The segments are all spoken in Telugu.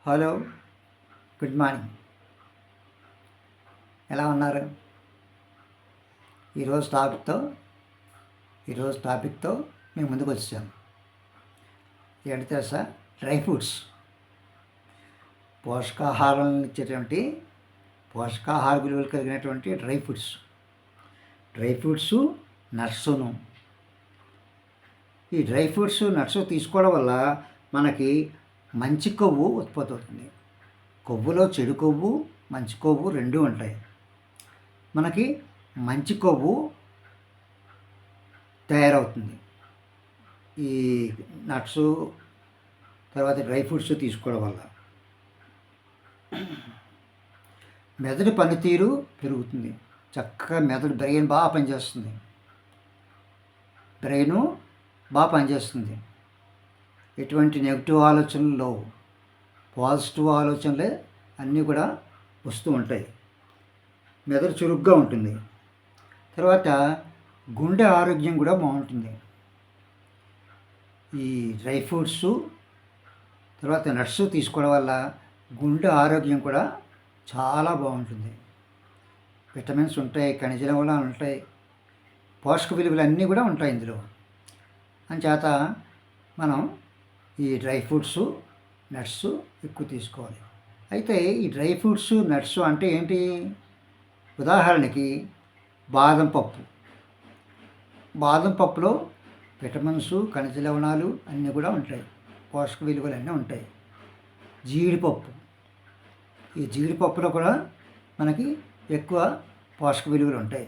Hello, good morning. ఎలా ఉన్నారు? ఈరోజు టాపిక్తో మేము ముందుకు వచ్చాము. ఏంటి తెలుసా? Dry fruits. పోషకాహారాలను ఇచ్చేటువంటి పోషకాహార విలువలు కలిగినటువంటి డ్రై ఫ్రూట్స్ నట్సును. ఈ డ్రై ఫ్రూట్స్ నట్స్ తీసుకోవడం వల్ల మనకి మంచి కొవ్వు ఉత్పత్తి అవుతుంది. కొవ్వులో చెడు కొవ్వు, మంచి కొవ్వు రెండూ ఉంటాయి. మనకి మంచి కొవ్వు తయారవుతుంది ఈ నట్స్ తర్వాత డ్రై ఫ్రూట్స్ తీసుకోవడం వల్ల. మెదడు పనితీరు పెరుగుతుంది. చక్కగా బ్రెయిన్ బాగా పనిచేస్తుంది. ఎటువంటి నెగిటివ్ ఆలోచనలు లేవు, పాజిటివ్ ఆలోచనలే అన్నీ కూడా వస్తూ ఉంటాయి. మెదడు చురుగ్గా ఉంటుంది. తర్వాత గుండె ఆరోగ్యం కూడా బాగుంటుంది. ఈ డ్రై ఫ్రూట్స్ తర్వాత నట్స్ తీసుకోవడం వల్ల గుండె ఆరోగ్యం కూడా చాలా బాగుంటుంది. విటమిన్స్ ఉంటాయి, ఖనిజ లవణాలు ఉంటాయి, పోషక విలువలు అన్నీ కూడా ఉంటాయి ఇందులో. అంచేత మనం ఈ డ్రై ఫ్రూట్స్ నట్స్ ఎక్కువ తీసుకోవాలి. అయితే ఈ డ్రై ఫ్రూట్స్ నట్స్ అంటే ఏంటి? ఉదాహరణకి బాదం పప్పులో విటమిన్స్, ఖనిజ లవణాలు అన్నీ కూడా ఉంటాయి, పోషక విలువలు అన్నీ ఉంటాయి. ఈ జీడిపప్పులో కూడా మనకి ఎక్కువ పోషక విలువలు ఉంటాయి.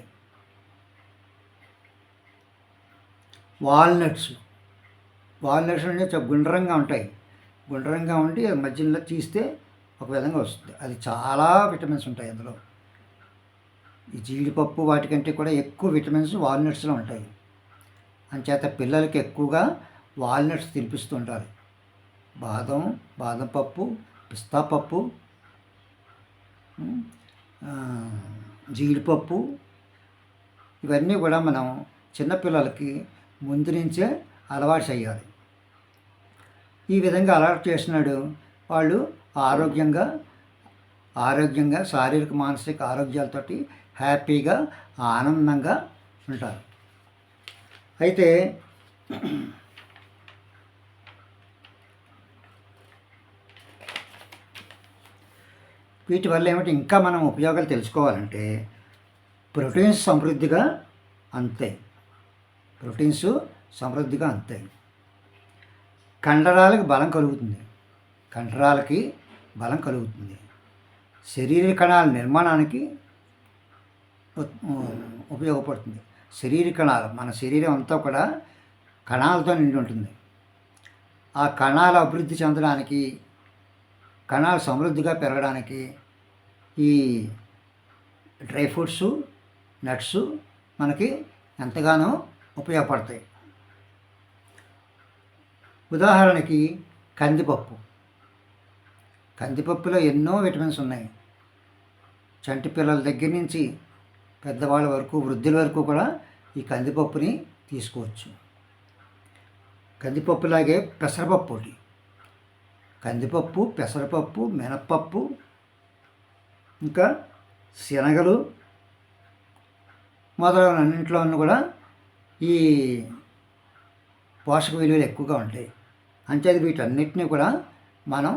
వాల్నట్స్ అంటే గుండ్రంగా ఉండి మధ్యలో తీస్తే ఒక విధంగా వస్తుంది. అది చాలా విటమిన్స్ ఉంటాయి అందులో. ఈ జీడిపప్పు వాటికంటే కూడా ఎక్కువ విటమిన్స్ వాల్నట్స్లో ఉంటాయి. అంచేత పిల్లలకి ఎక్కువగా వాల్నట్స్ తినిపిస్తుంటారు. బాదం పప్పు, పిస్తా పప్పు, జీడిపప్పు ఇవన్నీ కూడా మనం చిన్నపిల్లలకి ముందు నుంచే అలవాటు చేయాలి. ఈ విధంగా అలవాటు చేసినాడు వాళ్ళు ఆరోగ్యంగా శారీరక మానసిక ఆరోగ్యాలతోటి హ్యాపీగా ఆనందంగా ఉంటారు. అయితే వీటి వల్ల ఏమిటి ఇంకా మనం ఉపయోగాలు తెలుసుకోవాలంటే ప్రోటీన్స్ సమృద్ధిగా అంతాయి. కండరాలకి బలం కలుగుతుంది. శరీర కణాల నిర్మాణానికి ఉపయోగపడుతుంది. మన శరీరం అంతా కూడా కణాలతో నిండి ఉంటుంది. ఆ కణాలు అభివృద్ధి చెందడానికి, కణాలు సమృద్ధిగా పెరగడానికి ఈ డ్రై ఫ్రూట్స్ నట్స్ మనకి ఎంతగానో ఉపయోగపడతాయి. ఉదాహరణకి కందిపప్పులో ఎన్నో విటమిన్స్ ఉన్నాయి. చంటి పిల్లల దగ్గర నుంచి పెద్దవాళ్ళ వరకు, వృద్ధుల వరకు కూడా ఈ కందిపప్పుని తీసుకోవచ్చు. కందిపప్పులాగే పెసరపప్పు, మినప్పప్పు, ఇంకా శనగలు మొదలైన అన్నింటిలోనూ కూడా ఈ పోషక విలువలు ఎక్కువగా ఉంటాయి. అంచేది వీటన్నిటినీ కూడా మనం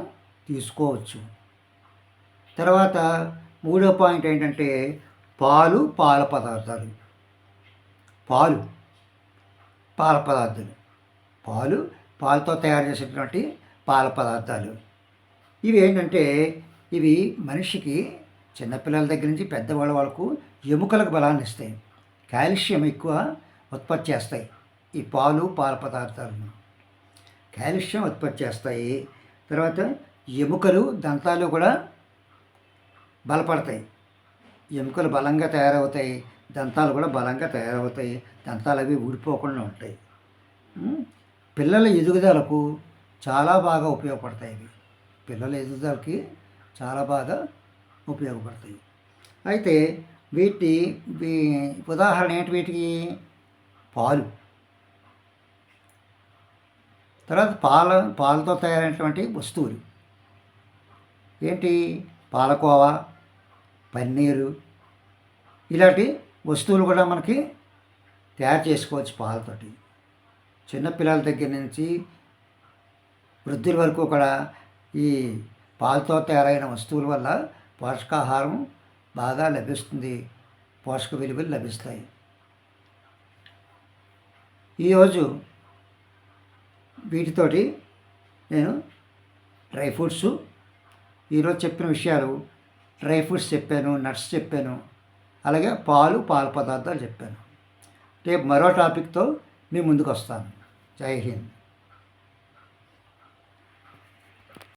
తీసుకోవచ్చు. తర్వాత మూడో పాయింట్ ఏంటంటే పాలు, పాల పదార్థాలు. పాలతో తయారు చేసేటువంటి పాల పదార్థాలు. ఇవి ఏంటంటే ఇవి మనిషికి చిన్నపిల్లల దగ్గర నుంచి పెద్దవాళ్ళ వరకు ఎముకలకు బలాన్ని ఇస్తాయి. కాల్షియం ఎక్కువ ఉత్పత్తి చేస్తాయి ఈ పాల పదార్థాలను. కాల్షియం ఉత్పత్తి చేస్తాయి. తర్వాత ఎముకలు, దంతాలు కూడా బలపడతాయి. ఎముకలు బలంగా తయారవుతాయి, దంతాలు కూడా బలంగా తయారవుతాయి. దంతాలు అవి ఊడిపోకుండా ఉంటాయి. పిల్లల ఎదుగుదలకు చాలా బాగా ఉపయోగపడతాయి. అయితే వీటి ఉదాహరణ ఏంటి? వీటికి పాలు. తర్వాత పాలతో తయారైనటువంటి వస్తువులు ఏంటి పాలకోవా, పన్నీరు ఇలాంటి వస్తువులు కూడా మనకి తయారు చేసుకోవచ్చు పాలతోటి. చిన్నపిల్లల దగ్గర నుంచి వృద్ధుల వరకు కూడా ఈ పాలతో తయారైన వస్తువుల వల్ల పోషకాహారం బాగా లభిస్తుంది, పోషక విలువలు లభిస్తాయి. ఈరోజు వీటితోటి నేను డ్రై ఫ్రూట్స్ ఈరోజు చెప్పిన విషయాలు డ్రై ఫ్రూట్స్ చెప్పాను, నట్స్ చెప్పాను, అలాగే పాల పదార్థాలు చెప్పాను. రేపు మరో టాపిక్తో మీ ముందుకు వస్తాను. జై హింద్.